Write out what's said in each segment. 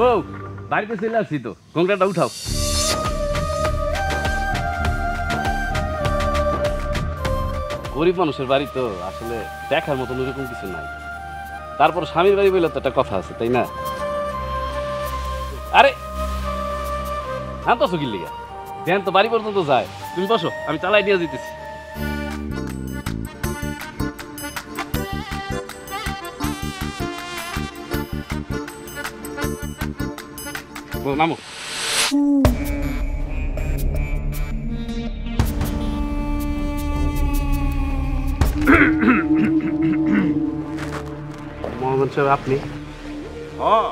বউ বাড়িতে চলে আসছি তো, ঘোমটাটা উঠাও। গরিব মানুষের বাড়ি তো আসলে দেখার মতন ওরকম কিছু নাই, তারপর স্বামীর বাড়ি বলে তো একটা কথা আছে, তাই না? আরে হ্যাঁ তো সকিল লিগা ধ্যান তো বাড়ি পর্যন্ত যায়, তুমি বসো আমি চালাই নিয়ে যেতেছি। নামো। মোহাম্মদ সাহেব আপনি? হ্যাঁ,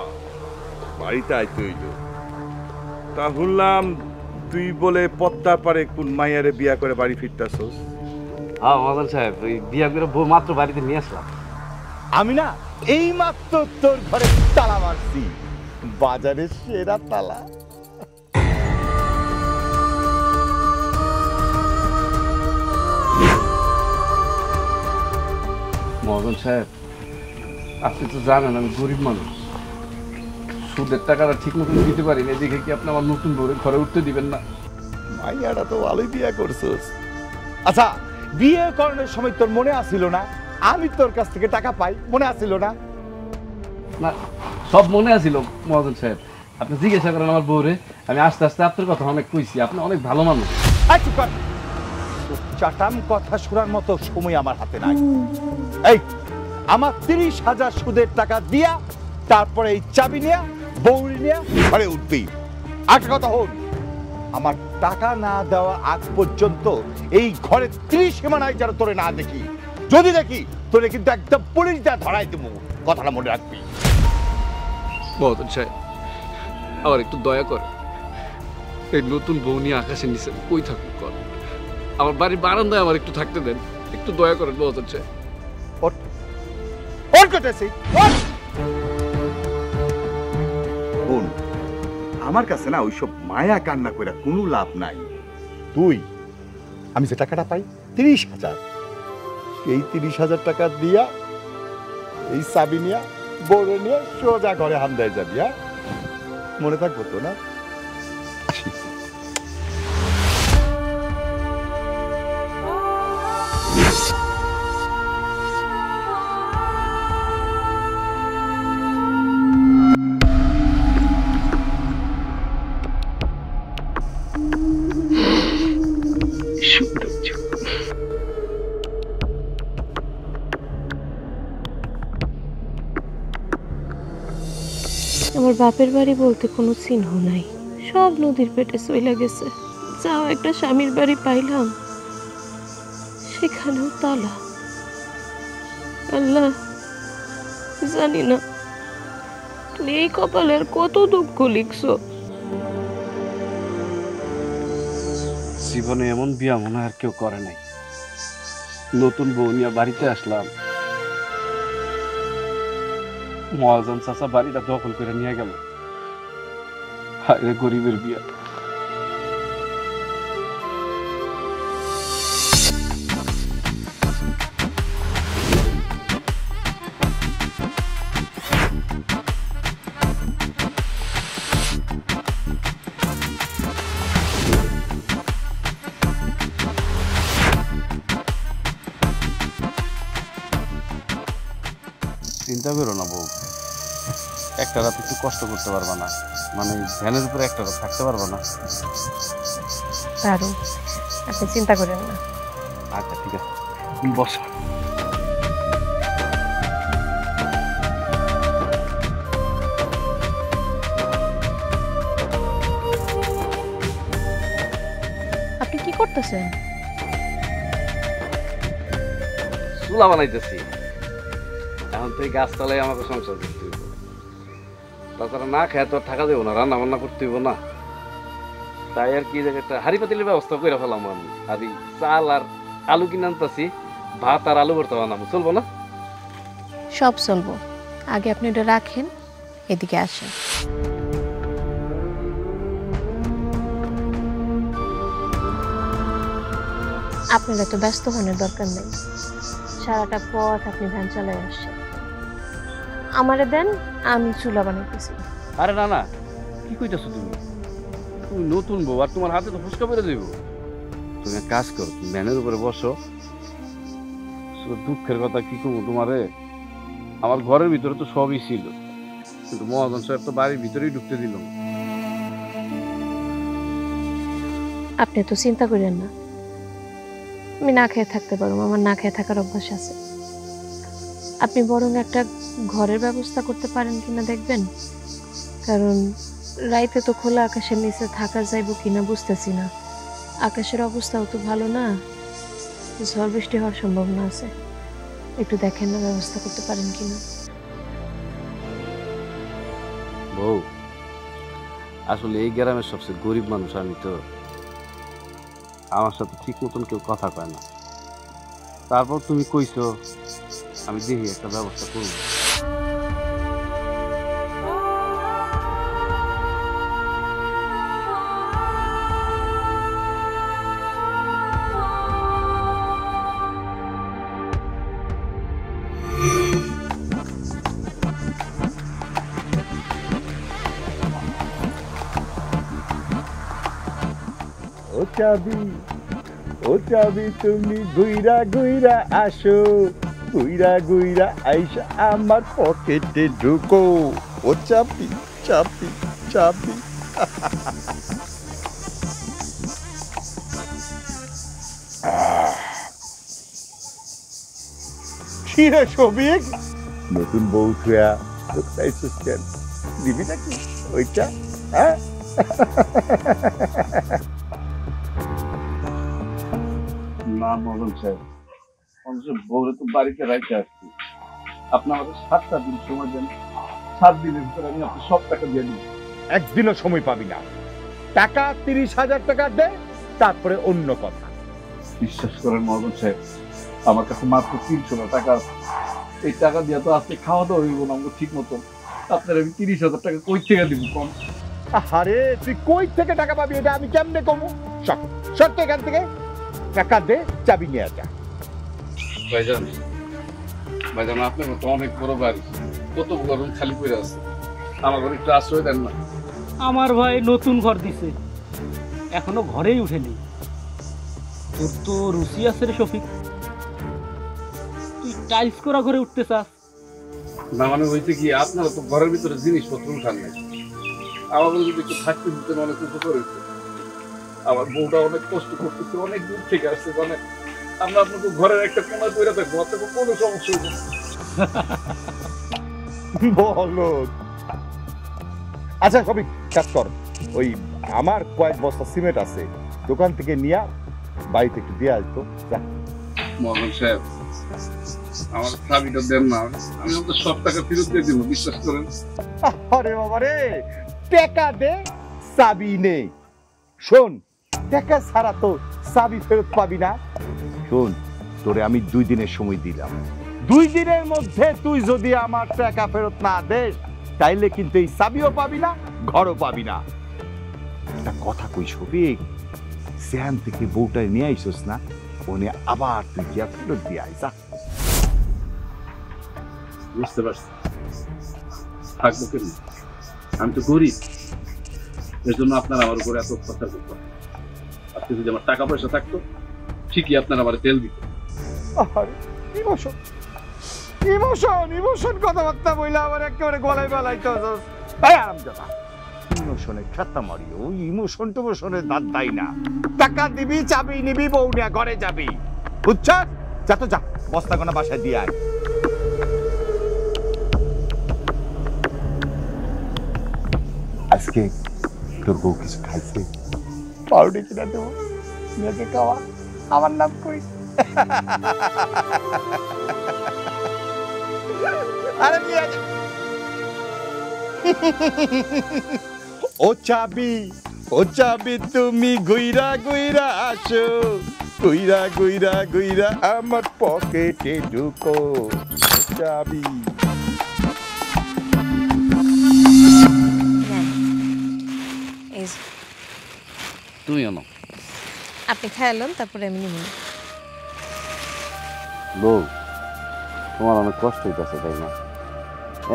বাড়িতে আইতে হইল। তা শুনলাম তুই বলে পদ্মার পারে কোন মাইয়ারে বিয়া করে বাড়ি ফিরতাছস? হ্যাঁ মোহাম্মদ সাহেব, ওই বিয়া করে বউ মাত্র বাড়িতে নিয়ে আসলাম। আমি না এই মাত্র তোর ঘরে তালা মারছি, বাজারের সেরা তালা। মোহাম্মদ সাহেব আপনি তো জানেন আমি গরিব মানুষ, সুদের টাকাটা ঠিক মতো দিতে পারি না, দেখে কি আপনি আমার নতুন বউরে ঘরে উঠতে দিবেন না? মাইয়াটা তো ভালোই বিয়া করছিস। আচ্ছা, বিয়ে করানোর সময় তোর মনে আসিল না আমি তোর কাছ থেকে টাকা পাই? মনে আসিল না? না সব মনে আছিল মহাজন সাহেব, আপনি জিজ্ঞাসা করেন আমার বউরে, আমি আস্তে আস্তে আপনার কথা অনেক কইছি, আপনি অনেক ভালো মানুষ। চাটাম কথা শোনার মতো সময় আমার হাতে নাই। এই আমার 30,000 সুদের টাকা দিয়া তারপরে এই চাবি নিয়ে বউরি নিয়ে ঘরে উঠবি। একটা কথা হল, আমার টাকা না দেওয়া আগ পর্যন্ত এই ঘরে 30 সীমানায় যেন তোরে না দেখি, যদি দেখি তোরে কিন্তু একদম পুলিশ যা ধরাই দেবো, কথাটা মনে রাখবি। মহাজন সাহেব আমার একটু দয়া করে, এই নতুন বউ নিয়ে আকাশের নিচে কই থাকুক কর, আমার বাড়ির বারান্দায় আমার একটু থাকতে দেন, একটু দয়া করেন মহাজন সাহেব। আমার কাছে না ওইসব মায়া কান্না করে কোনো লাভ নাই। তুই আমি যে টাকাটা পাই 30,000, এই 30,000 টাকা দিয়া এই চাবি নিয়ে বউরে নিয়ে সোজা ঘরে হামদায় যাবি। হ্যাঁ, মনে থাকবো তো না? আমার বাপের বাড়ি বলতে কোনো চিহ্ন নাই, সব নদীর পেটে চলে গেছে। যাও একটা স্বামীর বাড়ি পাইলাম, সেখানেও তালা। আল্লাহ জানি না তুমি এই কপালের কত দুঃখ লিখছো। জীবনে এমন বিয়া মনে আর কেউ করে নাই, নতুন বউ নিয়ে বাড়িতে আসলাম, মহাজন চাচা বাড়িটা দখল করে নিয়ে গেল। হায় রে গরিবের বিয়া। চিন্তা করো না বউ, একটা রাত একটু কষ্ট করতে পারবা না, মানে ভ্যানের উপরে একটা রাত থাকতে পারবা না? দারুণ, আপনি চিন্তা করেন না। আচ্ছা ঠিক আছে, তুমি বসো। আপনি কি করতেছেন? চুলা বানাইতেছি, এখন তো এই গাছতলায় আমাকে সংসার করতে হইব, তাছাড়া না খেয়ে তো আর থাকা যাবো না, রান্না বান্না করতে হইব না, তাই আর কি একটা হাড়ি পাতিলের ব্যবস্থা করে ফেলাম আমি। আর চাল আর আলু কিনে আনতেছি, ভাত আর আলু ভর্তা বানাবো, চলবো না? সব চলবো, আগে আপনি এটা রাখেন, এদিকে আসেন। আপনার এত ব্যস্ত হওয়ার দরকার নেই, সারাটা পথ আপনি ভ্যান চালায় আসছেন। আমারে দেন, আমি চুলা বানাইতেছি। আরে না না, কি কইতেছো তুমি? তুমি নতুন বউ, আর তোমার হাতে তো ফুসকা পেরে যাইব। তুমি এক কাজ করো, তুমি ভ্যানের উপরে বসো। শুধু দুঃখের কথা কি করবো তোমারে, আমার ঘরের ভিতরে তো সবই ছিল, কিন্তু মহাজন সাহেব তো বাড়ির ভিতরেই ঢুকতে দিল না। আপনি তো চিন্তা করেন না, আমি না খেয়ে থাকতে পারবো, আমার না খেয়ে থাকার অভ্যাস আছে। আপনি বরং একটা ঘরের ব্যবস্থা করতে পারেন কিনা দেখবেন, কারণ রাইতে তো খোলা আকাশের নিচে থাকা যাইব কিনা বুঝতেছি না। আকাশের অবস্থাও তো ভালো না, ঝড় বৃষ্টি হওয়ার সম্ভাবনা আছে। একটু দেখেন না ব্যবস্থা করতে পারেন কিনা। বউ, আসলে এই গ্রামের সবচেয়ে গরিব মানুষ আমি তো, আমার সাথে ঠিক মতন কেউ কথা কয় না। তারপর তুমি কইছো, আমি দেখি একটা ব্যবস্থা করবো। ও চাবি তুমি গুইরা গুইরা আসো, গুইরা গুইরা আইসা আমার পকেটে ঢুকো। ও চাবি চাবি চাবি। কি রে সবিক, নতুন বউ থুয়া চাইছিস কেন? দিবি নাকি ওইটা? হ্যাঁ, না মহাজন সাহেব, অবশ্য বউরে তো বাড়িতে রাখতে আসছি। আপনি আমাকে 7টা দিন সময় দেন, 7 দিনের ভিতরে আমি আপনার সব টাকা দিয়ে দিব। একদিনও সময় পাবি না। টাকা 30,000 টাকা দে, তারপরে অন্য কথা। বিশ্বাস করেন মহাজন সাহেব, আমার কাছে মাত্র 300 টাকা আছে। এই টাকা দিয়ে তো আজকে খাওয়া দাওয়া হইব না আমাকে ঠিক মতন। আপনার আমি 30,000 টাকা কই থেকে দিব কম? আরে তুই কই থেকে টাকা পাবি এটা আমি কেমনে কমু? সব এখান থেকে টাকা দে, চাবি নিয়ে যা। ভাইজান, ভাইজান আপনার তো অনেক বড় বাড়ি, কত গরম খালি পড়ে আছে, আমার ঘরে একটু আশ্রয় দেন না। আমার ভাই নতুন ঘর দিছে, এখনো ঘরেই উঠেনি। তোর তো রুচি আছে রে শফিক, তুই টাইলস করা ঘরে উঠতে চাস? না মানে হইতে কি, আপনারা তো ঘরের ভিতরে জিনিসপত্র উঠান নাই, আমার যদি একটু থাকতে দিতেন অনেক উপকার হইত। আমার বউটা অনেক কষ্ট করতেছে, অনেক দূর থেকে আসছে, মানে আমরা আপনাকে ঘরের একটা কোনা করে থাকবো, আপনাকে কোনো সমস্যা হইব না। বলো। আচ্ছা সবই কাজ কর, ওই আমার কয়েক বস্তা সিমেন্ট আছে, দোকান থেকে নিয়ে বাড়িতে একটু দিয়ে আসতো। মোহাম্মদ সাহেব, আমার চাবিটা দেন না, আমি আপনার সব টাকা ফেরত দিয়ে দিব, বিশ্বাস করেন। আরে বাবা রে, টাকা দে, চাবি নেই। শোন, টাকা ছাড়া তো চাবি ফেরত পাবি না। শোন, তোরে আমি 2 দিনের সময় দিলাম। 2 দিনের মধ্যে তুই যদি আমার টাকা ফেরত না দেস, তাইলে কিন্তু এই চাবিও পাবি না, ঘরও পাবি না। একটা কথা কই শফিক, সেখান থেকে বউটা নিয়ে আইসস না, ওনে আবার তুই গিয়া ফেরত দিয়ে আইসা। বুঝতে পারছি, থাকবো কেন? আমি তো গরিব, এর জন্য আপনার আমার উপরে এত অত্যাচার করতে হয়। আজকে যদি আমার টাকা পয়সা থাকতো, ঠিকই আপনার আমার তেল দিত। ইমোশন ইমোশন ইমোশন কথাবার্তা বইলে আমার একেবারে গলায় বেলাইতে আরামজাদা। ইমোশনে খেতা মারি, ওই ইমোশন টোমোশনের দাঁত দেয় না। টাকা দিবি, চাবি নিবি, বউ নিয়ে ঘরে যাবি, বুঝছস? যা তো যা, বস্তা গোনা বাসায় দিয়ে আয়। আজকে তোর বউ কিছু খাইছে? পাউডি কিনা দেবো, মেয়েকে খাওয়া, আমার নাম কই। আরে নিয়ে যা। ও চাবি, ও চাবি তুমি গুইরা গুইরা আসো, গুইরা গুইরা গুইরা আমার পকেটে ঢুকো। চাবি তুমি আনো। আপনি খাইলেন, তারপরে আমি নিব। বউ, তোমার অনেক কষ্ট হইতেছে তাই না?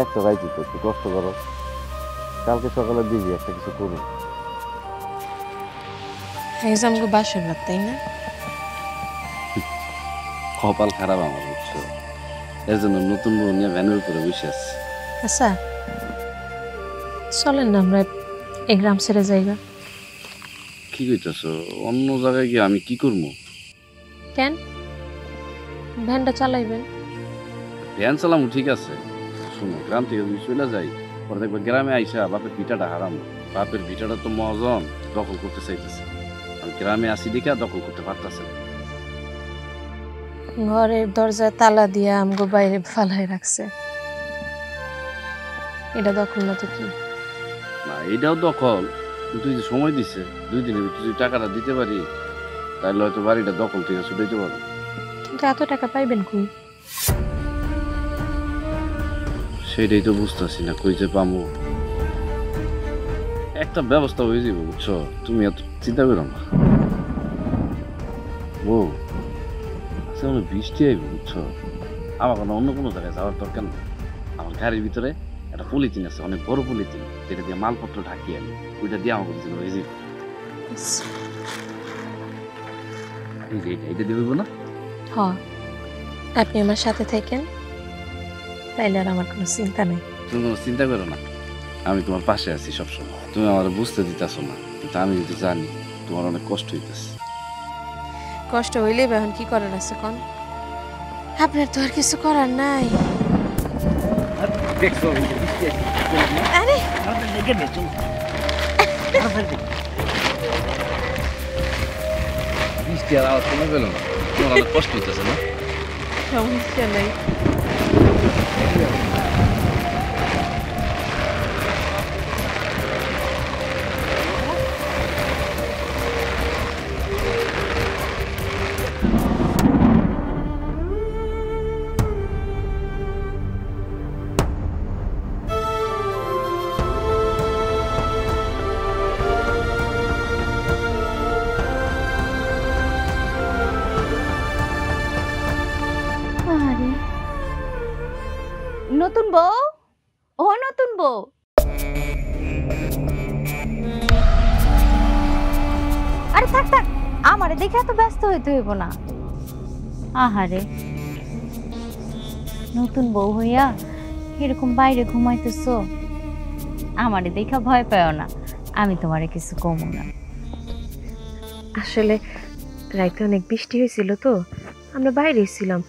একটা রাইতে তো একটু কষ্ট করো। কালকে সকালে দিবি একটা কিছু করুন। আমাকে বাসর রাত, তাই না? কপাল খারাপ আমার, বুঝছো? এর জন্য নতুন বউ নিয়ে ভ্যানের উপরে বসে আসছি। আচ্ছা চলেন না আমরা এই গ্রাম ছেড়ে জায়গা। কি কইতেছ? অন্য জায়গায় গিয়ে আমি কি করবো? কেন ভ্যানটা চালাইবেন? ভ্যান চালামু ঠিক আছে, শোনো, গ্রাম থেকে যদি চলে যাই পরে দেখবে গ্রামে আইসা বাপের ভিটাটা হারাম। বাপের ভিটাটা তো মহাজন দখল করতে চাইতেছে, আমি গ্রামে আসি দেখে দখল করতে পারতেছে না। ঘরের দরজায় তালা দিয়ে আমগো বাইরে ফালাই রাখছে, এটা দখল না তো কি? না এটাও দখল, কিন্তু এই যে সময় দিছে 2 দিনের ভিতরে যদি টাকাটা দিতে পারি তাহলে হয়তো বাড়িটা দখল থেকে ছুটাইতে পারো। কিন্তু এত টাকা পাইবেন কই? সেটাই তো বুঝতেছি না, কই যে পামু। একটা ব্যবস্থা হয়ে যাবে, বুঝছো? তুমি এত চিন্তা করো না। ও আচ্ছা, অনেক বৃষ্টি আইবে, বুঝছো? আমার কোনো অন্য কোনো জায়গায় যাওয়ার দরকার নেই। আমার গাড়ির ভিতরে একটা পলিথিন আছে, অনেক বড় পলিথিন, যেটা দিয়ে মালপত্র ঢাকি আমি, ওইটা দিয়ে আমাকে দিতে হয়ে যাবে। এটা দেবো না? হ, আপনি আমার সাথে থাকেন, তাইলে আর আমার কোনো চিন্তা নেই। তুমি কোনো চিন্তা করো না, আমি তোমার পাশে আছি সবসময়। তুমি আমার বুঝতে দিতেছো না, কিন্তু আমি যদি জানি তোমার অনেক কষ্ট হইতেছে। কষ্ট হইলে এখন কি করার আছে কোন? আপনার তো আর কিছু করার নাই। দেখছো আরে বৃষ্টি আর আওয়াজ কমে গেল না, তোমার অনেক কষ্ট হইতেছে না? সমস্যা নাই। নতুন বউ, ও নতুন বউ, আরে থাক থাক, আমারে দেখে এত ব্যস্ত হইতে হইব না। আহারে, নতুন বউ হইয়া এরকম বাইরে ঘুমাইতেছো, আমারে দেখা ভয় পাও না, আমি তোমারে কিছু কমু না। আসলে রাইতে অনেক বৃষ্টি হয়েছিল তো, আমরা বাইরে ছিলাম,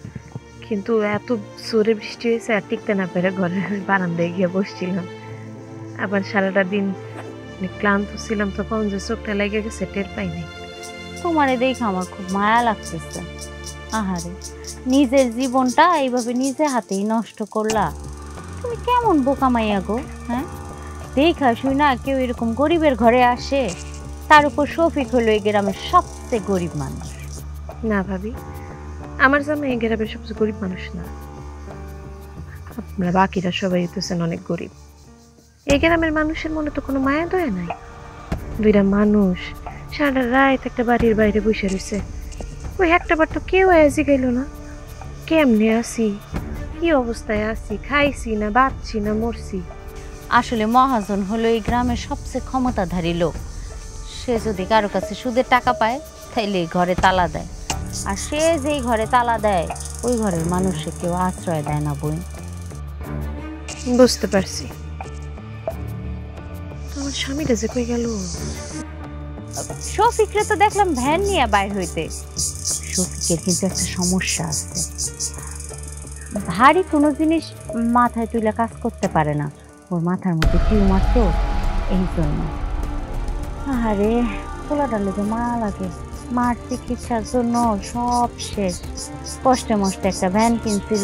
কিন্তু এত জোরে বৃষ্টি হয়েছে আর টিকতে না পেরে ঘরের বারান্দায় গিয়ে বসছিলাম। আবার সারাটা দিন ক্লান্ত ছিলাম, তখন যে চোখটা লেগে গেছে টের পাইনি। তোমারে দেখে আমার খুব মায়া লাগতেছে। আহারে, নিজের জীবনটা এইভাবে নিজে হাতেই নষ্ট করলা। তুমি কেমন বোকা মাইয়া গো, হ্যাঁ? দেখা শুই না কেউ এরকম গরিবের ঘরে আসে, তার উপর শফিক হলো এই গ্রামের সবচেয়ে গরিব মানুষ। না ভাবি, আমার জামাই এই গ্রামের সবচেয়ে গরিব মানুষ না, আমরা বাকিরা সবাই হইতেছেন অনেক গরিব। এই গ্রামের মানুষের মনে তো কোনো মায়া দয়া নাই। দুইটা মানুষ সারা রাত একটা বাড়ির বাইরে বসে রয়েছে, ওই একটা বার তো কেউ আয়াজি গেল না কেমনে আছি, কি অবস্থায় আছি, খাইছি না বাঁচছি না মরছি। আসলে মহাজন হলো এই গ্রামের সবচেয়ে ক্ষমতাধারী লোক। সে যদি কারো কাছে সুদের টাকা পায় তাইলে ঘরে তালা দেয়, আর সে যেই ঘরে তালা দেয় ওই ঘরের মানুষে কেউ আশ্রয় দেয় না। বই বুঝতে পারছি, আমার স্বামীটা যে কই গেল? শফিকরে তো দেখলাম ভ্যান নিয়ে বাইর হইতে। শফিকের কিন্তু একটা সমস্যা আছে, ভারী কোনো জিনিস মাথায় তুলে কাজ করতে পারে না, ওর মাথার মধ্যে টিউমার তো, এই জন্য। আরে পোলাটার লেগে মায়া লাগে, মার চিকিৎসার জন্য সব শেষ। কষ্টে মষ্টে একটা ভ্যান কিনছিল,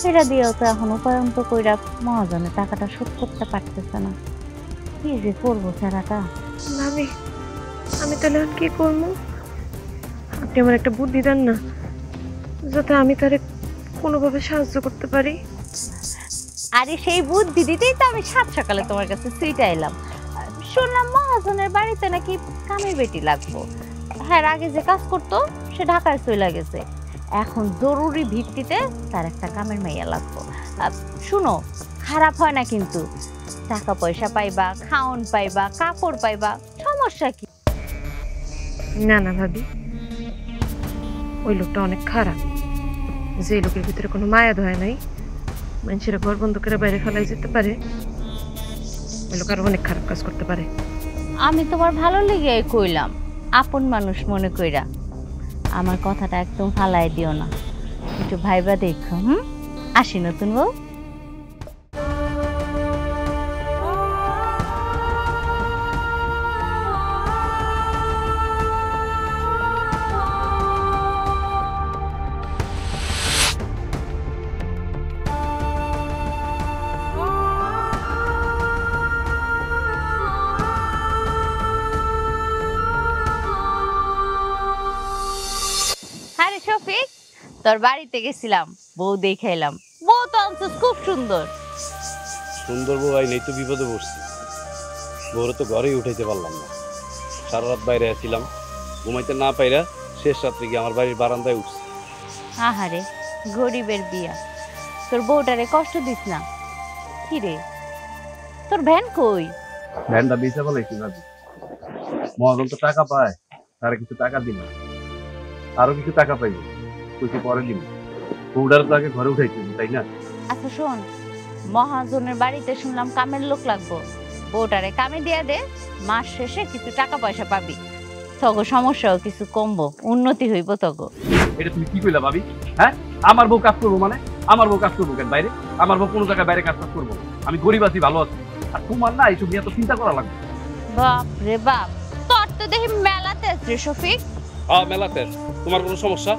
সেটা দিয়েও তো এখন উপায়ন্ত কইরা মহাজনের টাকাটা শোধ করতে পারতেছে না। কি যে করবো চারাটা? ভাবি, আমি তাহলে কি করবো? আপনি আমার একটা বুদ্ধি দেন না, যাতে আমি তারে কোনোভাবে সাহায্য করতে পারি। আরে সেই বুদ্ধি দিতেই তো আমি সাত সকালে তোমার কাছে সুইটা এলাম। শুনলাম মহাজনের বাড়িতে নাকি কামের বেটি লাগবো। হ্যাঁ, আগে যে কাজ করতো সে ঢাকায় চলে গেছে, এখন জরুরি ভিত্তিতে তার একটা কামের মাইয়া লাগবো। শুনো, খারাপ হয় না কিন্তু, টাকা পয়সা পাইবা, খাওন পাইবা, কাপড় পাইবা, সমস্যা কি? না না ভাবি, ওই লোকটা অনেক খারাপ। যে লোকের ভিতরে কোনো মায়া দয়া নাই, মানুষের ঘর বন্ধ করে বাইরে ফেলাই যেতে পারে, ওই লোক আরো অনেক খারাপ কাজ করতে পারে। আমি তোমার ভালো লেগে কইলাম, আপন মানুষ মনে কইরা। আমার কথাটা একদম ফালাই দিও না, একটু ভাইবা দেখো। আসি নতুন বউ। আরে শফিক, তোর বাড়িতে গেছিলাম, বউ দেখাইলাম। বউ তো আনছিস খুব সুন্দর। সুন্দর বউ আই নেই তো বিপদে পড়ছি। বউরে তো ঘরেই উঠাইতে পারলাম না। সারা রাত বাইরে আছিলাম, ঘুমাইতে না পাইরা শেষ রাত্রে গিয়ে আমার বাড়ির বারান্দায় উঠছি। আহারে, গরিবের বিয়া, তোর বউটারে কষ্ট দিস না। কি রে, তোর ভ্যান কই? ভ্যানটা বেঁচে বলাইছি ভাবি। মহাজন তো টাকা পায়, তারা কিছু টাকা দিল, আরো কিছু টাকা পাইব, কিছু পরে দিন। বউটার তো আগে ঘরে উঠাইছি, তাই না? আচ্ছা শোন, মহাজনের বাড়িতে শুনলাম কামের লোক লাগবো। বউটারে কামে দিয়া দে, মাস শেষে কিছু টাকা পয়সা পাবি। তগো সমস্যাও কিছু কমবো, উন্নতি হইব তগো। এটা তুমি কি কইলা ভাবি? হ্যাঁ, আমার বউ কাজ করবো মানে? আমার বউ কাজ করবো কেন বাইরে? আমার বউ কোনো জায়গায় বাইরে কাজ করবো? আমি গরিব আছি, ভালো আছি। আর তোমার না এইসব নিয়ে তো চিন্তা করা লাগবে। বাপ রে বাপ, তোর তো দেখি মেলাতে আছে শফিক। হ্যাঁ মেলাতে। তোমার কোনো সমস্যা?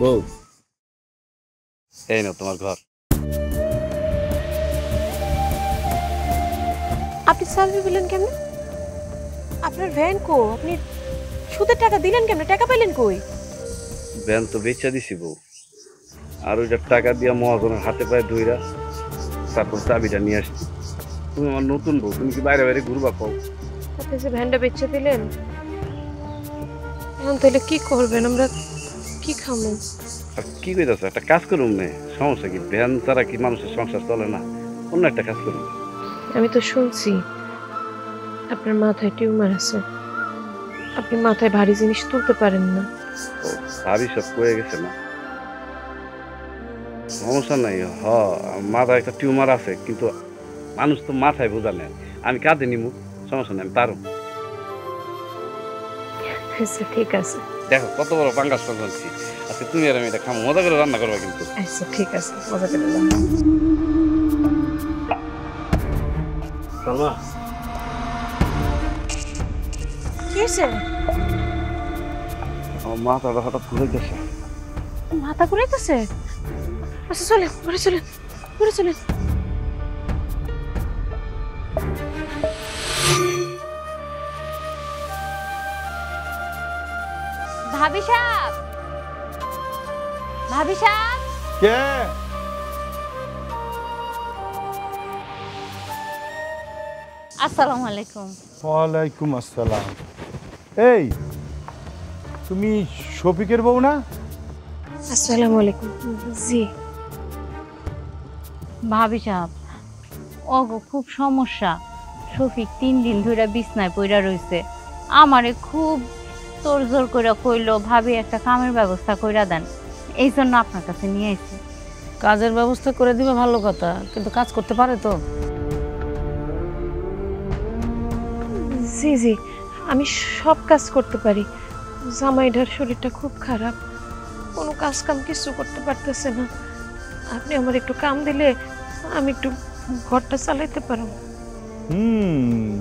বউ, এই না তোমার ঘর। আপনি সালভি বললেন কেমন? আপনার ভ্যান কো? আপনি সুদের টাকা দিলেন কেমন? টাকা পাইলেন কই? ভ্যান তো বেচা দিছি বউ, আর ওইটা টাকা দিয়া মহাজনের হাতে পায়ে ধইরা তারপর চাবিটা নিয়ে আসছি। তুমি আমার নতুন বউ, তুমি কি বাইরে বাইরে ঘুরবা পাও? আপনি যে ভ্যানটা বেচে দিলেন, এখন তাহলে কি করবেন? আমরা কি খাবো? আর কি কইতাছ? একটা কাজ করুম নে, সমস্যা কি? ভ্যান ছাড়া কি মানুষের সংসার চলে না? অন্য একটা কাজ করুন। আমি তো শুনছি আপনার মাথায় টিউমার আছে, আপনি মাথায় ভারী জিনিস তুলতে পারেন না। ভাবি সব কয়ে গেছে না, সমস্যা নাই। মাথায় একটা টিউমার আছে, কিন্তু মানুষ তো মাথায় বোঝা নেয়। আমি কাঁধে নিমু, সমস্যা নেই, আমি পারুম। আচ্ছা ঠিক আছে। দেখো কত বড় পাঙ্গাস করছি আজকে, তুমি আর আমি এটা খামো, মজা করে রান্না করবা কিন্তু। আচ্ছা ঠিক আছে, মজা করে সালমা, কি হয়েছে? আমার মাথাটা হঠাৎ ঘুরে গেছে। মাথা ঘুরাইতেছে? আচ্ছা চলে, ঘুরে চলে, ঘুরে চলে। ভাবি সাহেব, ভাবি সাহেব। কে? আসসালামু আলাইকুম। ওয়ালাইকুম আসসালাম। এই, তুমি শফিকের বউ না? আসসালামু আলাইকুম। জি। ভাবি সাহেব, ওগো খুব সমস্যা। শফিক 3 দিন ধরে বিছনায় পইরা রইছে। আমারে খুব তোড়জোড় করে কইলো, ভাবি একটা কামের ব্যবস্থা কইরা দেন। এই জন্য আপনার কাছে নিয়ে আইছি। কাজের ব্যবস্থা করে দিবে ভালো কথা, কিন্তু কাজ করতে পারে তো? জি জি, আমি সব কাজ করতে পারি। জামাইটার শরীরটা খুব খারাপ, কোনো কাজ কাম কিছু করতে পারতেছে না। আপনি আমার একটু কাম দিলে আমি একটু ঘরটা চালাইতে পারবো।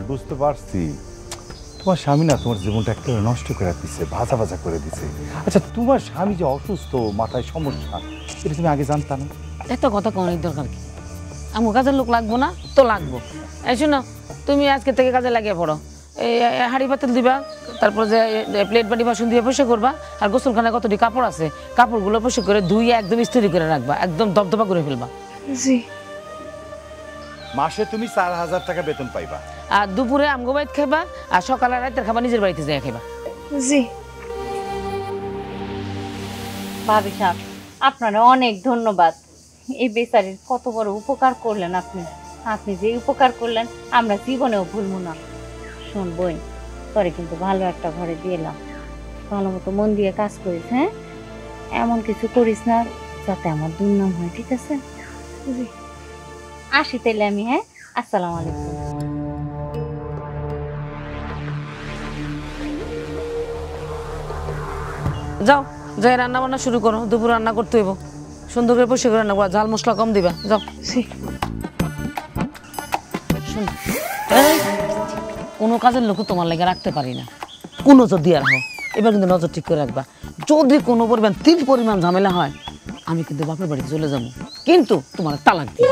বুঝতে পারছি। তোমার স্বামী না তোমার জীবনটা একেবারে নষ্ট করে দিচ্ছে, ভাজা ভাজা করে দিচ্ছে। আচ্ছা, তোমার স্বামী যে অসুস্থ, মাথায় সমস্যা, এটা তুমি আগে জানতা না? এত কথা কোনের দরকার কি? আমার কাজের লোক লাগবো না তো? লাগবো। এই শোনো, তুমি আজকে থেকে কাজে লাগিয়ে পড়ো। এই হাঁড়ি পাতিল দিবা, তারপর যে প্লেট বাটি বাসন দিয়ে পরিষ্কার করবা, আর গোসলখানায় কতটি কাপড় আছে কাপড়গুলো পরিষ্কার করে ধুইয়ে একদম ইস্ত্রি করে রাখবা, একদম দবদবা করে ফেলবা। জি। মাসে তুমি 4000 টাকা বেতন পাইবা। আর দুপুরে আমগো বাড়িতে খাইবা, আর সকালে রাতের খাবার নিজের বাড়িতে যাই খাইবা। জি ভাবি সাহেব, আপনারা অনেক ধন্যবাদ। এই বেচারির কত বড় উপকার করলেন আপনি। আপনি যে উপকার করলেন আমরা জীবনেও ভুলবো না। শোন বোন, তোরে কিন্তু ভালো একটা ঘরে দিলাম, ভালো মতো মন দিয়ে কাজ করিস। হ্যাঁ, এমন কিছু করিস না যাতে আমার দুর্নাম হয়, ঠিক আছে? জি আসি তাইলে আমি। হ্যাঁ, আসসালামু আলাইকুম। যাও, যাই রান্না বান্না শুরু করো। দুপুর রান্না করতে হইব, সুন্দর করে পরিষ্কার করে রান্না করো, ঝাল মশলা কম দিবা। যাও। জি শোন, এই, কোনো কাজের লোক তোমার লেগে রাখতে পারি না, কোনো নজর দিয়ে রাখো। এবার কিন্তু নজর ঠিক করে রাখবা, যদি কোনো পরিমাণ তিল পরিমাণ ঝামেলা হয় আমি কিন্তু বাপের বাড়িতে চলে যাবো, কিন্তু তোমার তালাক দিই।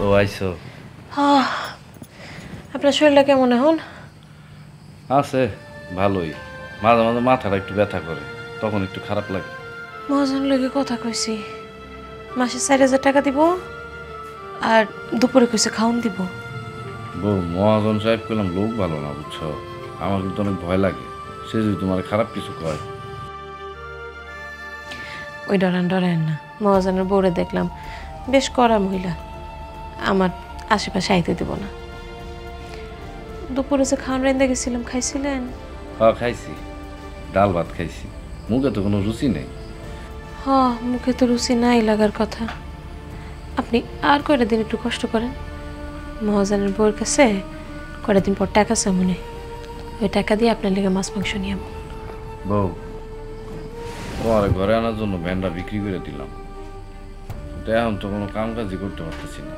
ও আইসো? আপনার শরীরটা কেমন এখন? আছে ভালোই, মাঝে মাঝে মাথাটা একটু ব্যথা করে, তখন একটু খারাপ লাগে। মহাজন লোকে কথা কইছি, মাসে 4000 টাকা দিব, আর দুপুরে কইছে খাওন দিব। বউ, মহাজন সাহেব করলাম লোক ভালো না, বুঝছো? আমার কিন্তু অনেক ভয় লাগে, সে যদি তোমার খারাপ কিছু কয়। ওই ডরেন না, মহাজনের বউরে দেখলাম বেশ কড়া মহিলা, আমার আশেপাশে আইতে দেব না। দুপুরে যে খাওয়ান রাইন্দা গেছিলাম, খাইছিলেন? হ্যাঁ খাইছি, ডাল ভাত খাইছি, মুখে তো কোনো রুচি নেই। হ, মুখে তো রুচি নাই লাগার কথা। আপনি আর কয়টা দিন একটু কষ্ট করেন, মহাজনের বউর কাছে কয়টা দিন পর টাকা চামনে, ওই টাকা দিয়ে আপনার লেগে মাছ মাংস নিয়ে যাবো। বউ, তোমার ঘরে আনার জন্য ভ্যানটা বিক্রি করে দিলাম, তো এখন তো কোনো কাম কাজই করতে পারতেছি না,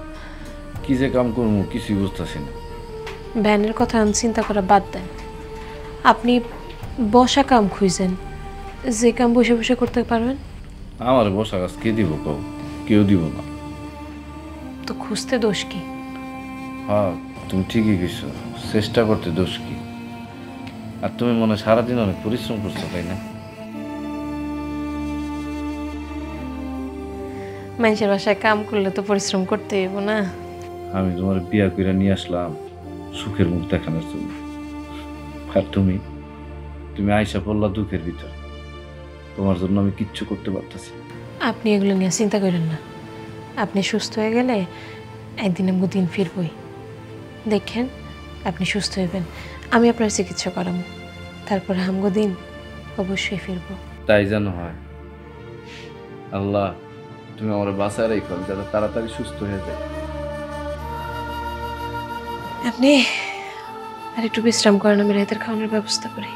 কি যে কাম করবো কিছুই বুঝতেছি না। ভ্যানের কথা চিন্তা করা বাদ দেন, আপনি বসা কাম খুঁজেন, যে কাম বসে বসে করতে পারবেন। আমার বসা কাজ কে দিব কও? কেউ দিব না। তো খুঁজতে দোষ কি? হ্যাঁ তুমি ঠিকই কইছো, চেষ্টা করতে দোষ কি? আর তুমি মনে হয় সারাদিন অনেক পরিশ্রম করছো, তাই না? মানুষের বাসায় কাম করলে তো পরিশ্রম করতে হইব না? আমি তোমার বিয়া করে নিয়ে আসলাম সুখের মুখ দেখানোর জন্য, আর তুমি আইসা পড়লা দুঃখের ভিতর। তোমার জন্য আমি কিচ্ছু করতে পারতেছি। আপনি এগুলো নিয়ে চিন্তা করেন না, আপনি সুস্থ হয়ে গেলে একদিন আমগো দিন ফিরবই, দেখেন আপনি সুস্থ হইবেন, আমি আপনার চিকিৎসা করাবো, তারপরে আমগো দিন অবশ্যই ফিরবো। তাই যেন হয়। আল্লাহ তুমি আমার বাঁচায় রেখো, যাতে তাড়াতাড়ি সুস্থ হয়ে যায়। আপনি আর একটু বিশ্রাম করেন, আমি রাতের খাওয়ানোর ব্যবস্থা করি।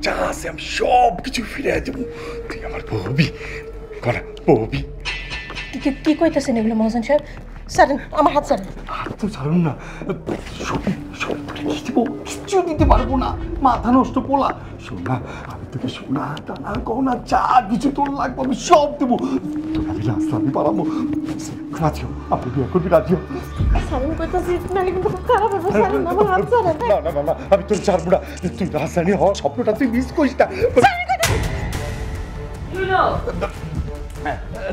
যা আছে আমি সব কিছু ফিরে দেবো, তুই আমার বউবি করা বউবি। কি কইতেছেন এগুলো মহাজন সাহেব? ছাড়েন আমার হাত, ছাড়েন। হাত তো ছাড়ুন না, কিচ্ছু দিতে পারবো না, মাথা নষ্ট পোলা। সোনা, আমি তোকে সোনা টানা গহনা যা কিছু তোর লাগবে আমি সব দেবো, তোকে আমি রাস্তা আমি পালাবো। রাজিও, আপনি বিয়ে করবি? রাজিও ছাড়েন কইতাছি, নাহলে কিন্তু খুব খারাপ হবে। ছাড়েন আমার হাত, ছাড়েন। না আমি তোর ছাড়বো না, তুই রাজধানী হওয়ার স্বপ্নটা তুই মিস করিস না।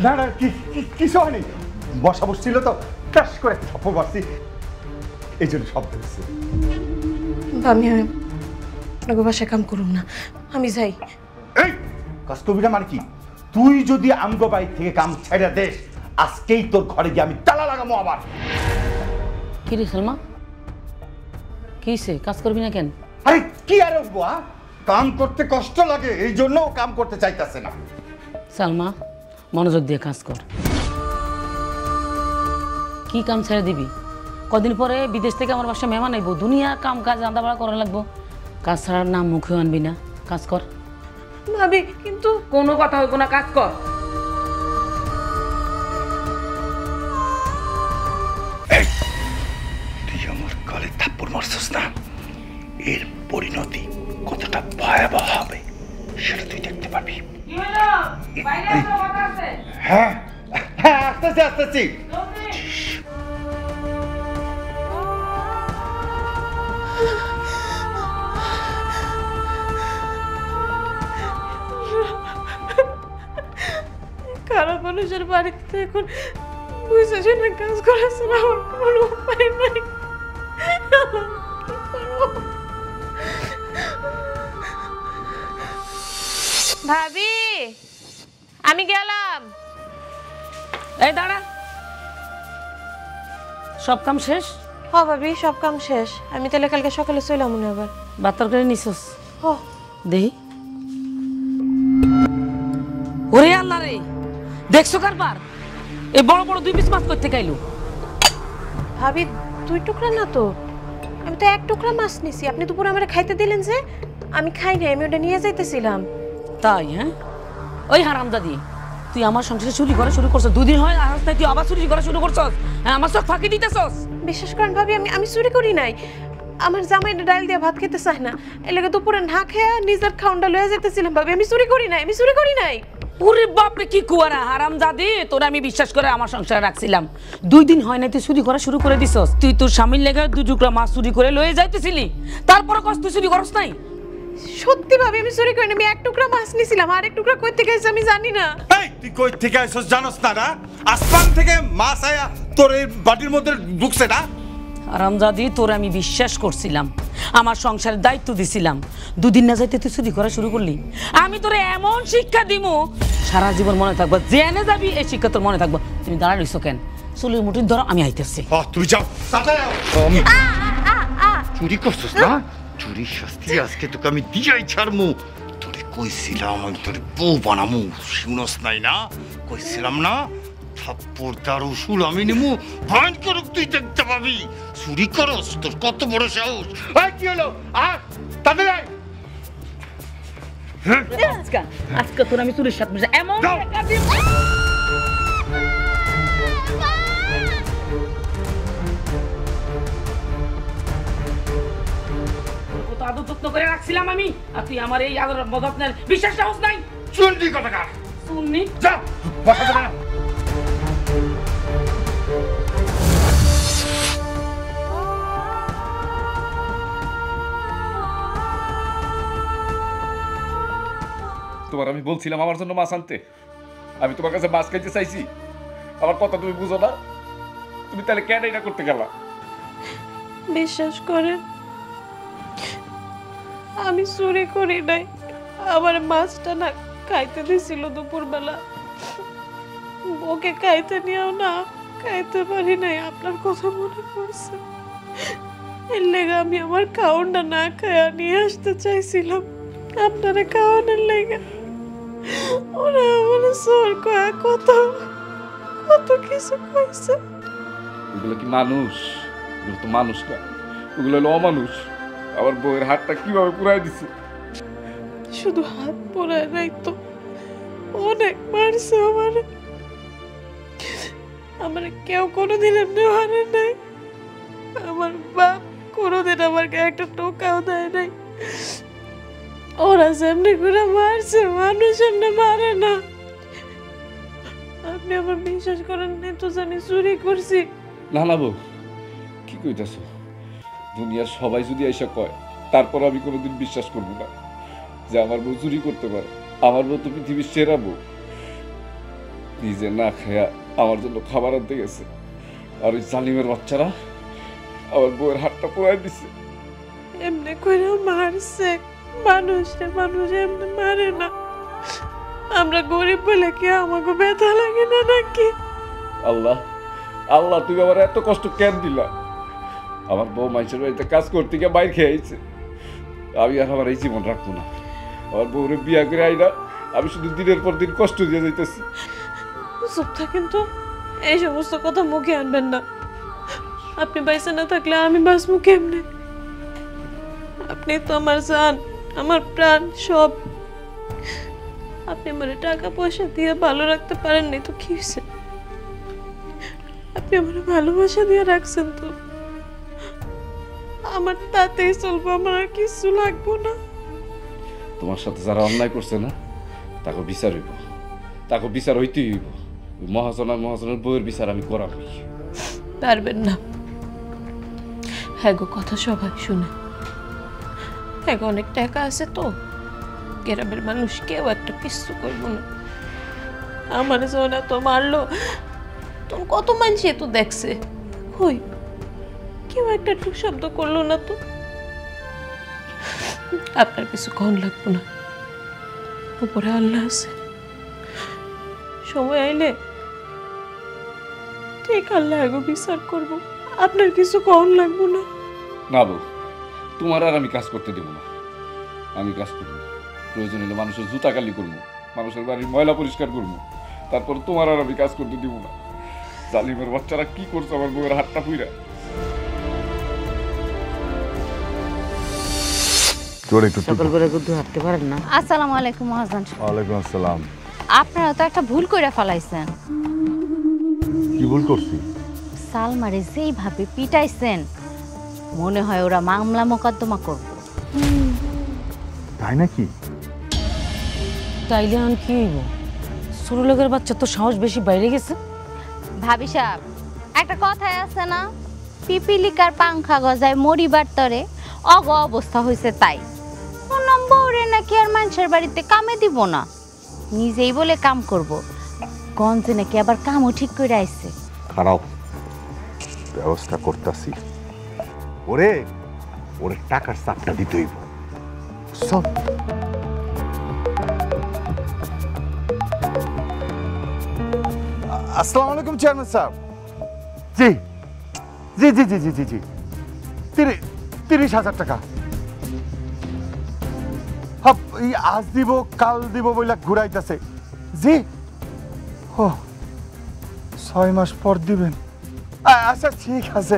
না কিছু হয়নি, বসা বসছিল তো টাস করে থাপ্পড় মারছি, এই জন্য শব্দ হচ্ছে। আমি আপনাকে বাসায় কাম করুন না, আমি যাই। এই কাজ করবি না মানে কি? তুই যদি আমগো বাড়ি থেকে কাম ছেড়ে দেস, আজকেই তোর ঘরে গিয়ে আমি তালা লাগাবো। আবার কি রে সালমা, কি হইছে? কাজ করবি না কেন? আরে কি আর বলবো, কাম করতে কষ্ট লাগে এই জন্য ও কাম করতে চাইতেছে না। সালমা মনোযোগ দিয়ে কাজ কর। কি কাম ছেড়ে দিবি? কদিন পরে বিদেশ থেকে আমার বাসায় মেহমান আইব, দুনিয়া কাম কাজ রান্না বাড়া করা লাগবো। কাজ ছাড়ার নাম মুখে আনবি না, কাজ কর। ভাবি কিন্তু কোনো কথা হইব না, কাজ কর। তুই আমার গলে থাপ্পড় মারছিস না, এর পরিণতি কতটা ভয়াবহ হবে সেটা তুই দেখতে পারবি। হ্যাঁ হ্যাঁ, আসতেছি আসতেছি। খারাপ মানুষের বাড়িতে এখন বুঝে শুনে কাজ করাছে না, আমার কোনো উপায় নাই। কি করবো? ভাবি আমি গেলাম। এই দাঁড়া, সব কাম শেষ? হ ভাবি সব কাম শেষ। আমি তাহলে কালকে সকালে চইলাম মনে আবার। বাতর করে নিছস? হ। দেহি। ওরে আল্লাহ রে, দেখছো কারবার? এই বড় বড় 2 পিস মাছ করতে খাইলো। ভাবি 2 টুকরা না তো, আমি তো 1 টুকরা মাছ নিছি। আপনি দুপুরে আমারে খাইতে দিলেন যে, আমি খাই নাই, আমি ওটা নিয়ে যাইতেছিলাম। তাই? হ্যাঁ, ওই হারামজাদি, তুই আমার সংসারে চুরি করা শুরু করছস। 2 দিন হয় আর তুই আবার চুরি করা শুরু করছস। হ্যাঁ, আমার চোখ ফাঁকি দিতেছস। বিশ্বাস করেন ভাবি, আমি চুরি করি নাই। আমার জামাই ডাল দিয়ে ভাত খেতে চায় না, এর লাগে দুপুরে না খেয়ে নিজের খাউন্ডা লয়ে যাইতেছিলাম। ভাবি আমি চুরি করি নাই, আমি চুরি করি নাই। ওরে বাপরে, কি কুয়ারা হারামজাদি, তোরা আমি বিশ্বাস করে আমার সংসারে রাখছিলাম। 2 দিন হয় না তুই চুরি করা শুরু করে দিছস। তুই তোর স্বামীর লেগে 2 টুকরা মাছ চুরি করে লয়ে যাইতেছিলি, তারপরে কষ্ট তুই চুরি করস নাই? সত্যি ভাবি আমি চুরি করি না। আমি 1 টুকরা মাছ নিছিলাম, আর 1 টুকরা কই থেকে আইছে আমি জানি না। এই তুই কই থেকে আইছস জানোস না? না আসমান থেকে মাছ আয়া তোর এই বাটির মধ্যে ঢুকছে না? হারামজাদি, তোর আমি বিশ্বাস করছিলাম, আমার সংসারের দায়িত্ব দিছিলাম। 2 দিন না যাইতে তুই চুরি করা শুরু করলি। আমি তোরে এমন শিক্ষা দিমু সারা জীবন মনে থাকবো। জেনে যাবি এই শিক্ষা তোর মনে থাকবো। তুমি দাঁড়া রইছো কেন? চুলের মুঠি ধরো, আমি আইতেছি। তুমি যাও। চুরি করছস না? চুরির শাস্তি আজকে তোকে আমি দিয়াই ছাড়মু। তোরে কইছিলাম আমি তোরে বউ বানামু, শুনস নাই না? কইছিলাম না থাপ্পড় তার উসুল আমি নিমু, ভয়ন করুক তুই দেখতে পাবি। চুরি করস, তোর কত বড় সাহস! এই কি হলো? আর তাদের আজকে তোর আমি চুরির সাথে এমন টাকা দিব। কত আদর যত্ন করে রাখছিলাম আমি, আর তুই আমার এই আদর যত্নের বিশ্বাস সাহস নাই। শুনলি কথা কার? শুননি? যা বসা যাবে না। তোমার আমি বলছিলাম আমার জন্য মাছ আনতে, আমি তোমার কাছে মাছ খাইতে চাইছি, আমার কথা তুমি বুঝো না? তুমি তাহলে কেন এটা করতে গেলা? বিশ্বাস করেন আমি চুরি করি নাই। আমার মাছটা না খাইতে দিছিল দুপুরবেলা, ওকে খাইতে নিয়েও না খাইতে পারি নাই। আপনার কথা মনে পড়ছে, এর লেগে আমি আমার খাওয়ানটা না খায়া নিয়ে আসতে চাইছিলাম আপনারা খাওয়ানোর লেগে। ওরা আমার চোর কয়া কত কত কিছু কইছে। ওগুলো কি মানুষ? ওগুলো তো মানুষ না, ওগুলো হলো অমানুষ। আমার বউয়ের হাতটা কিভাবে পুরাই দিছে। শুধু হাত পোড়ায় নাই তো, অনেক মারছে আমারে। আমার কেউ কোনোদিন এমনি হারে নাই। আমার বাপ কোনোদিন আমার গায়ে একটা টোকাও দেয় নাই। ওরা যেমনি করে মারছে, মানুষ এমনি মারে না। আপনি আমার বিশ্বাস করেন নাই তো যে আমি চুরি করছি? না না বউ, কি কইতাছ? দুনিয়ার সবাই যদি এসে কয়, তারপর আমি কোনোদিন বিশ্বাস করবো না যে আমার বউ চুরি করতে পারে। আমার বউ তো পৃথিবীর সেরা বউ। নিজে না খেয়া আমার জন্য খাবার আনতে গেছে, আর ওই জালিমের বাচ্চারা আমার বউয়ের হাতটা পোড়াই দিছে। এমনি করে মারছে। মানুষ এমনি মারে না। আমরা গরিব বলে কি আমাকে ব্যথা লাগে না নাকি? আল্লাহ আল্লাহ, তুমি আমার এত কষ্ট কেন দিলা? আমার বউ মানুষের বাড়িতে কাজ করতে গিয়ে বাইর খেয়ে আইছে। আমি আর আমার এই জীবন রাখবো না। আমার বউরে বিয়া করে আইনা আমি শুধু দিনের পর দিন কষ্ট দিয়ে যাইতেছি। চুপ থাকেন তো, এই সমস্ত কথা মুখে আনবেন না। আপনি বাইসে না থাকলে আমি বাঁচবো কেমনে? আপনি তো আমার জান, আমার প্রাণ, সব। আপনি আমার টাকা পয়সা দিয়ে ভালো রাখতে পারেননি তো কি হয়েছে? আপনি আমার ভালোবাসা দিয়ে রাখছেন তো, আমার তাতেই চলবো, আমার আর কিছু লাগবো না। তোমার সাথে যারা অন্যায় করছে না, তাকে বিচার হইব, তাকে বিচার হইতেই হইব। মহাজনের বউয়ের বিচার আমি করাবই। পারবেন না। হ্যাঁ গো, কথা সবাই শুনে। হ্যাঁ, অনেক টাকা আছে তো, গ্রামের মানুষ কেউ একটা কিছু করব না। আমার সোনা তো মারলো, তুমি কত মানুষে তো দেখছে, কই কেউ একটা টুক শব্দ করলো না তো। আপনার কিছু কন লাগবো না, উপরে আল্লাহ আছে। সময় আইলে ঠিক আল্লাহ আগে বিচার করবো, আপনার কিছু কন লাগবো না। না বউ, তোমার আর আমি কাজ করতে দেবো না। আমি কাজ করবো, প্রয়োজন হলে মানুষের জুতা কালি করবো, মানুষের বাড়ির ময়লা পরিষ্কার করবো, তারপর তোমার আর আমি কাজ করতে দিব না। জালিমের বাচ্চারা কি করছে আমার বউয়ের হাতটা পুইরা। সকাল করে গুদ্ধু হাঁটতে পারেন না। আসসালামু আলাইকুম মহাজন। ওয়ালাইকুম আসসালাম। আপনারা তো একটা ভুল করে ফেলাইছেন। কি ভুল করছি? সালমারে যেইভাবে পিটাইছেন, মনে হয় ওরা মামলা মোকদ্দমা করবে। তাই নাকি? তাইলে এখন কি হইব? ছোট লোকের বাচ্চা তো সাহস বেশি বাইরে গেছে। ভাবি সাহেব, একটা কথাই আছে না, পিপিলিকার পাংখা গজায় মরিবার তরে অগ অবস্থা হয়েছে। তাই বউরে নাকি আর মানুষের বাড়িতে কামে দিব না, নিজেই বলে কাম করব। গঞ্জে নাকি আবার কামও ঠিক করে আইছে। খারাপ ব্যবস্থা করতেছি। ওরে ওরে টাকার চাপটা দিতে হইব। সব আসসালামু আলাইকুম চেয়ারম্যান সাহেব। জি জি জি জি জি জি জি 30,000 টাকা। আজ দিব কাল দিব বইলা ঘুরাইতেছে। জি, ও 6 মাস পর দিবেন। আচ্ছা ঠিক আছে,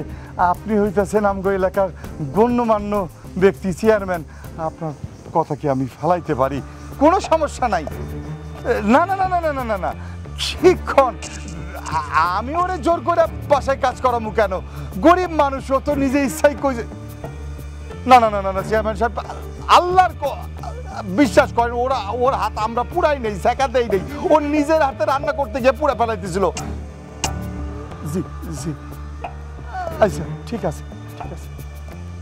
আপনি হইতেছেন আমগো এলাকার গণ্যমান্য ব্যক্তি, চেয়ারম্যান, আপনার কথা কি আমি ফেলাইতে পারি? কোনো সমস্যা নাই। না না না না না না না না, শিক্ষণ আমি ওরে জোর করে বাসায় কাজ করামু কেন? গরিব মানুষ, ও তো নিজে ইচ্ছাই কইছে। না না না না না চেয়ারম্যান সাহেব, আল্লাহর বিশ্বাস করেন, ওর হাত আমরা পুরাই নেই, শেখাতেই নেই। ও নিজের হাতে রান্না করতে গিয়ে পুরা ফেলাইতেছিল। জি জি, আচ্ছা ঠিক আছে ঠিক আছে,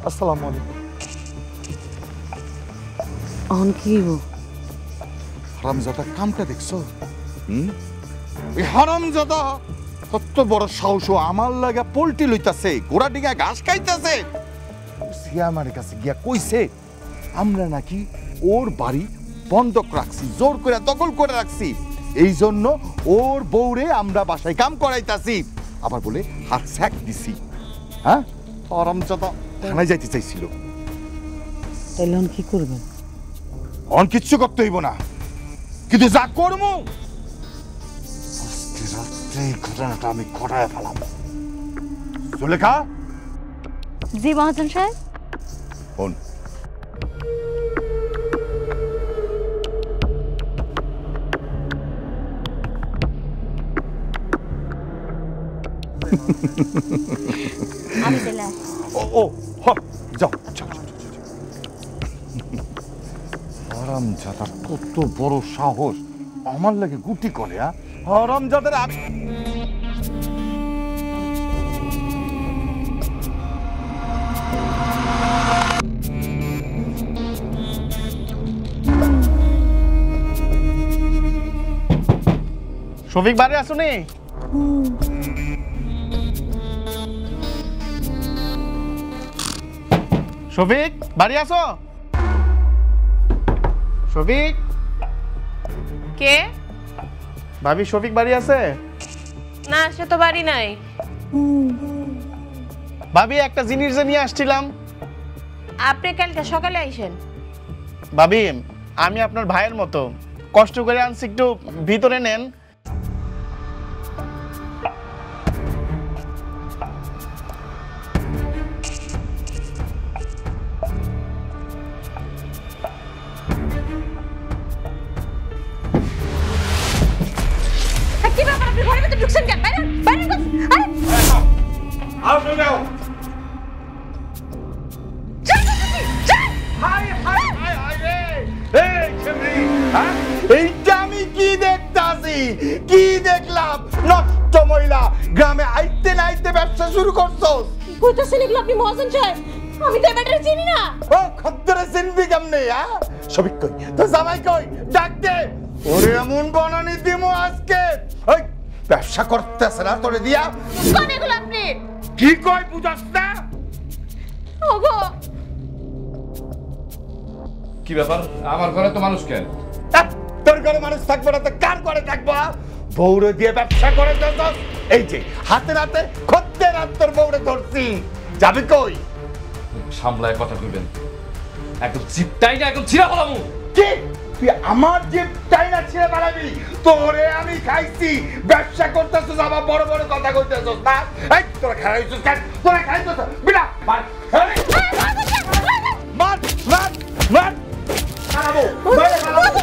আসসালামু আলাইকুম। এখন কি হইব? হারামজাদা কামটা দেখছো? এই হারামজাদা কত বড় সাহস, আমার লাগা পোল্ট্রি লইতাছে, গোড়া ডিঙা ঘাস খাইতেছে। আমার কাছে গিয়া কইছে আমরা নাকি ওর বাড়ি বন্ধক রাখছি, জোর করে দখল করে রাখছি, এই জন্য ওর বউরে আমরা বাসায় কাম করাইতাছি, আবার বলে হাত স্যাক দিছি। হ্যাঁ, হারামজাদা থানায় যাইতে চাইছিল। তাইলে এখন কি করবেন? অন কিচ্ছু করতে হইব না, কিন্তু যা করবো আজকে রাত্রে এই ঘটনাটা আমি ঘটায় ফেলাম। সুলেখা। জি মহাজন সাহেব। ফোন। আমি চলে আসি। ও ও যাও যাও যাও। হারামজাদার কত বড় সাহস, আমার লাগে গুটি করে। হারামজাদার আমি শফিক বাড়ি আসুনি? শফিক বাড়ি আসো। শফিক। কে? ভাবি শফিক বাড়ি আছে? না, সে তো বাড়ি নাই। ভাবি একটা জিনিস যে নিয়ে আসছিলাম। আপনি কালকে সকালে আইসেন। ভাবি আমি আপনার ভাইয়ের মতো কষ্ট করে আনছি, একটু ভিতরে নেন। কি ব্যাপার, আপনি ঘরের ভিতরে ঢুকছেন কেন? বাইরে বাইরে এইটা আমি কি দেখতাছি, কি দেখলাম? নষ্ট মহিলা গ্রামে আইতে না আইতে ব্যবসা শুরু করছো। কি কইতাছেন এগুলো আপনি মহাজন সাহেব? আমি তো ব্যাটারি চিনি না। ও খদ্দরে চিনবি কেমনে? সবিক কই তো জামাই কই, ডাক দে। ওরে এমন বনানি দিমু আজকে। ওই ব্যবসা করতেছ না তোরে দিয়া? কোন এগুলো আপনি? কি কই বুঝাস না? ওগো কি ব্যাপার, আমার ঘরে তো মানুষ কেন? তোর ঘরে মানুষ থাকবে না তো কার ঘরে থাকবো? বউরে দিয়ে ব্যবসা করে দিছস। এই যে হাতে হাতে খদ্দের তোর বউরে ধরছি, যাবি কই? সামলায় কথা কইবেন, একদম চিপটাই না, একদম ছিড়া ফেলামু। কি তুই আমার জিপ চাইনা ছিঁড়ে পালাবি? তোরে আমি খাইছি, ব্যবসা করতেছস, আবার বড় বড় কথা কইতেছস না? এই তোরা খাইছস কেন? তোরা খাইছস বিনা মার মার মার মার খারাপো মারে খারাপো।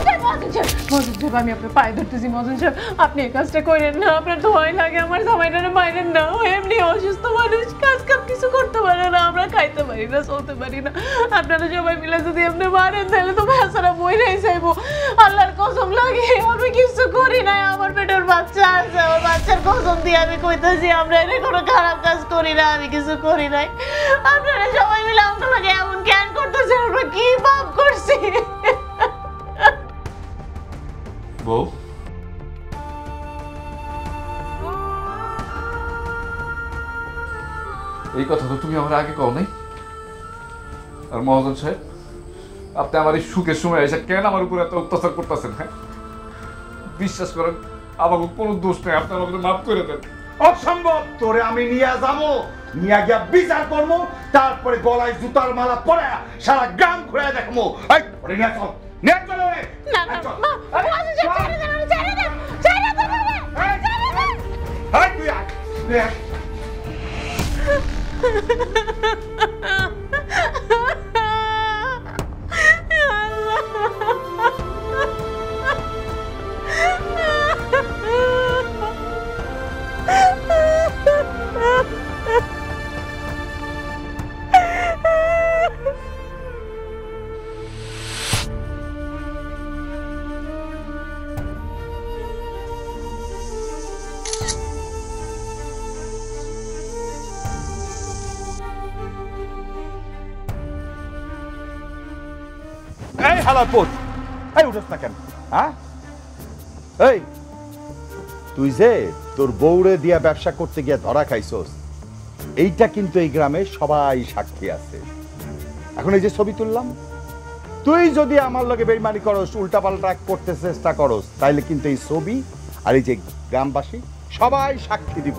আমি আপনার পায়ে ধরতেছি মহাজন সাহেব, আপনি এই কাজটা করেন না। আপনার তো ভয় লাগে, আমার জামাইটারে মাইরেন না। ও এমনি অসুস্থ মানুষ, কাজ কাম কিছু করতে পারে না, আমরা খাইতে পারি না, চলতে পারি না। আপনারা সবাই মিলে যদি আপনি মারেন তাহলে তো বেচারা বইরাই যাইবো। আল্লাহর কসম লাগে আমি কিছু করি নাই, আমার পেটের বাচ্চা আছে, আমার বাচ্চার কসম দিয়ে আমি কইতাছি আমরা এর কোনো খারাপ কাজ করি না, আমি কিছু করি নাই। আপনারা সবাই মিলে আমাকে লাগে এমন জ্ঞান করতেছেন, আমরা কি পাপ করছি? বউ, এই কথা তো তুমি আমার আগে কও নাই। আর মহাজন সাহেব, আপনি আমার এই সুখের সময় এসে কেন আমার উপর এত অত্যাচার করতেছেন? হ্যাঁ, বিশ্বাস করেন আমাকে কোনো দোষ নেই, আপনি আমাকে মাফ করে দেন। অসম্ভব, তোরে আমি নিয়ে যাবো, নিয়ে গিয়া বিচার করবো, তারপরে গলায় জুতার মালা পরে সারা গ্রাম ঘুরে দেখবো। এই ওরে নিয়ে চল, নিয়ে চল ওরে। না না মা, মহাজন সাহেব ছেড়ে দেন, ছেড়ে দেন, ছেড়ে দেন, ছেড়ে দেন। এই তুই আয়, তুই আয়। এই হালার পোত, এই উঠোস না কেন? হ্যাঁ, এই তুই যে তোর বউরে দিয়া ব্যবসা করতে গিয়া ধরা খাইছস, এইটা কিন্তু এই গ্রামে সবাই সাক্ষী আছে। এখন এই যে ছবি তুললাম, তুই যদি আমার লগে বেইমানি করস, উল্টাপাল্টা করতে চেষ্টা করস, তাইলে কিন্তু এই ছবি আর এই যে গ্রামবাসী সবাই সাক্ষী দিব।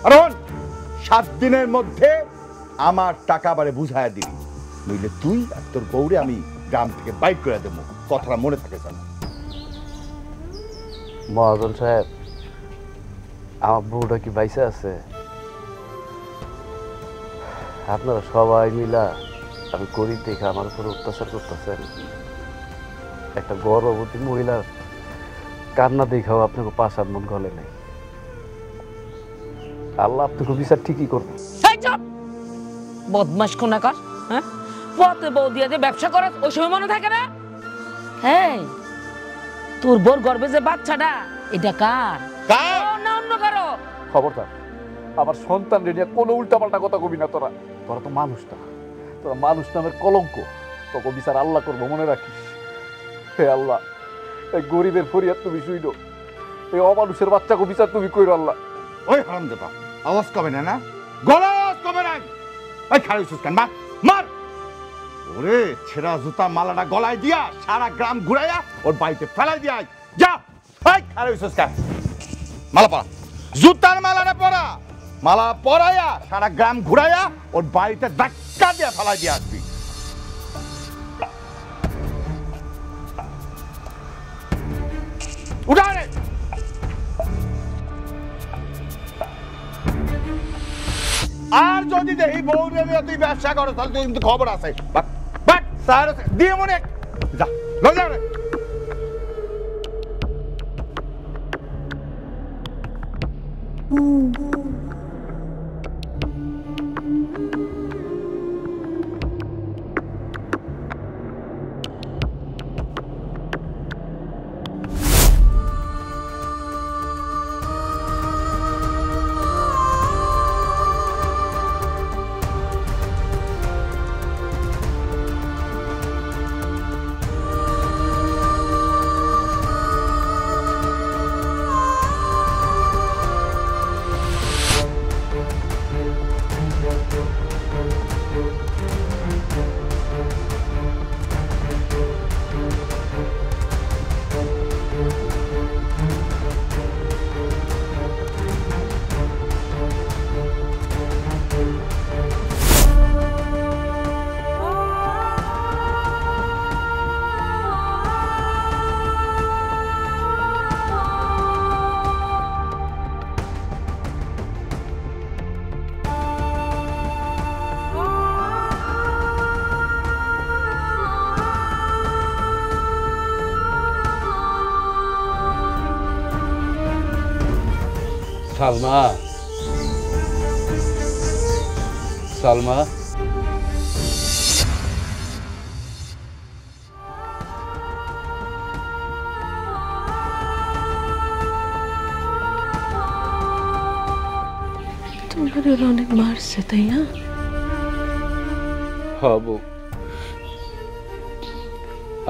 কারণ 7 দিনের মধ্যে আমার টাকা বারে বুঝাইয়া দিবি, নইলে তুই আর তোর বউরে আমি গ্রাম থেকে বাইক করে দেবো। কথাটা মনে থাকে জানো? মহাজন সাহেব, আমার বউটা কি বাইসে আছে? আপনারা সবাই মিলা আমি করি দেখে আমার উপর অত্যাচার করতেছেন। একটা গর্ভবতী মহিলার কান্না দেখাও আপনাকে পাশার মন গলে নাই। আল্লাহ আপনাকে বিচার ঠিকই করবে। বদমাস কোনাকার, হ্যাঁ, পথে বউ দিয়ে যে ব্যবসা করে ওই সময় মনে থাকে না? হ্যাঁ, তোর বোর গর্বে যে বাচ্চাটা, এটা কার? না অন্য কারো? খবরদার আমার সন্তান রে নিয়ে কোনো উল্টাপাল্টা কথা কবি না। তোরা তোরা তো মানুষ না, তোরা মানুষ নামের কলঙ্ক। তোকে বিচার আল্লাহ করবো, মনে রাখিস। হে আল্লাহ, এই গরিবের ফরিয়াদ তুমি শুইলো, এই অমানুষের বাচ্চাকে বিচার তুমি কইরো আল্লাহ। ওই হারাম দেবা, আওয়াজ কমে না, না গলা আওয়াজ কমে না। ওই খাড়াইছিস কেন? মার মার ওরে, ছেঁড়া জুতা মালাটা গলায় দিয়া সারা গ্রাম ঘুরাইয়া ওর বাড়িতে ফেলাই দিয়া যা। ওই খাড়াইছিস কেন? মালা পরা, জুতার মালাটা পরা। মালা পরাইয়া সারা গ্রাম ঘুরাইয়া ওর বাড়িতে ধাক্কা দিয়ে ফেলাই দিয়ে আসবি। উঠা রে। আর যদি দেখি বউ নিয়ে তুই ব্যবসা করো তাহলে তুই কিন্তু খবর আছে। স্যার দিয়ে মনে যা যা রে। সালমা, সালমা, তোমার অনেক মারছে তাই না? হব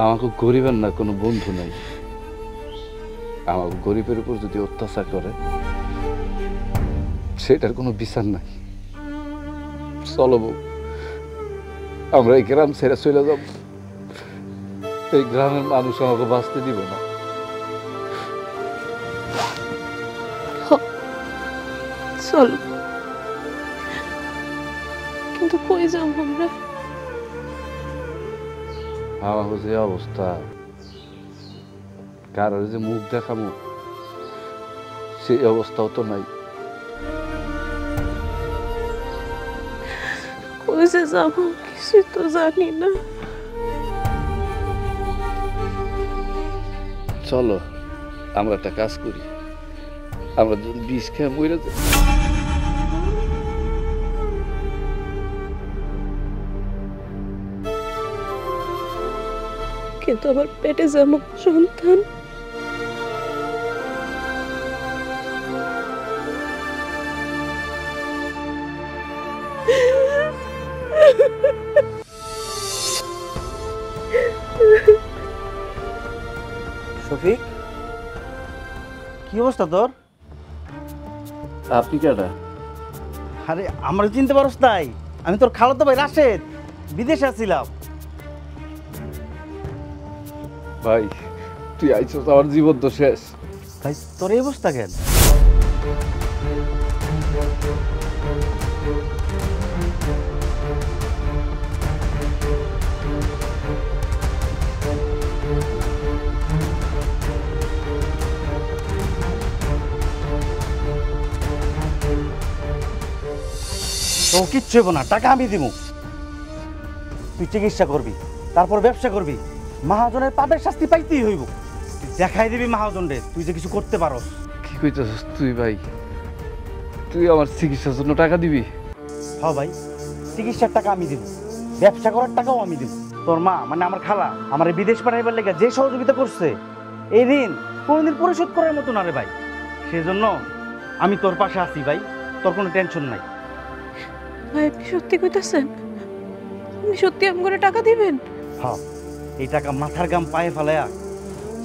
আমাকে গরিবের না কোনো বন্ধু নাই। আমাকে গরিবের উপর যদি অত্যাচার করে সেটার কোনো বিচার নাই। চলো বউ, আমরা এই গ্রাম ছেড়ে চলে যাব। এই গ্রামের মানুষ আমাকে বাঁচতে দিব না। চলো, কিন্তু কই যাব আমরা? আমার যে অবস্থা, কারোর যে মুখ দেখামো সেই অবস্থাও তো নাই। কই যে যাব কিছু তো জানি না। চলো আমরা একটা কাজ করি, আমরা যদি বিষ খেয়ে মরে যাই। কিন্তু আমার পেটে যেমন সন্তান, শফিক, কি অবস্থা তোর? আপনি কেডা? আরে আমার চিনতে পারস তাই? আমি তোর খালাতো ভাই রাশেদ, বিদেশে আছিলাম। ভাই তুই আইছস, আমার জীবন তো শেষ। ভাই তোর এই অবস্থা কেন? তো কিচ্ছু হইব না, টাকা আমি দিব। তুই চিকিৎসা করবি, তারপর ব্যবসা করবি, মহাজনের পাপের শাস্তি পাইতেই হইব। তুই দেখাই দিবি মহাজন রে তুই যে কিছু করতে পারস। কি কইতেছস তুই ভাই? তুই আমার চিকিৎসার জন্য টাকা দিবি? হ্যাঁ ভাই, চিকিৎসার টাকা আমি দিব, ব্যবসা করার টাকাও আমি দিব। তোর মা মানে আমার খালা আমার বিদেশ পাঠাইবার লেগে যে সহযোগিতা করছে, এই ঋণ কোনোদিন পরিশোধ করার মতো না রে ভাই। সেজন্য আমি তোর পাশে আছি ভাই, তোর কোনো টেনশন নাই। ভাই আপনি সত্যি কইতাছেন? আপনি সত্যি আমগরে টাকা দিবেন? হ্যাঁ, এই টাকা মাথার গাম পায়ে ফেলায়া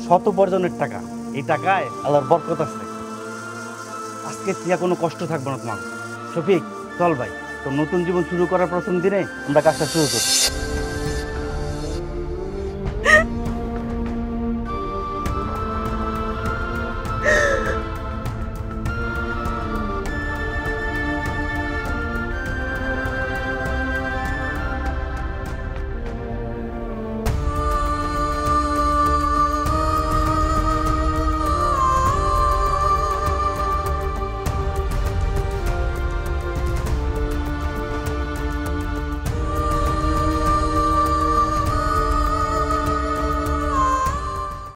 শত উপার্জনের টাকা। এই টাকায় আল্লাহর বরকত আছে। আজকে থেকে কোনো কষ্ট থাকবে না তোমার। শফিক চল ভাই, তোর নতুন জীবন শুরু করার প্রথম দিনে আমরা কাজটা শুরু করি।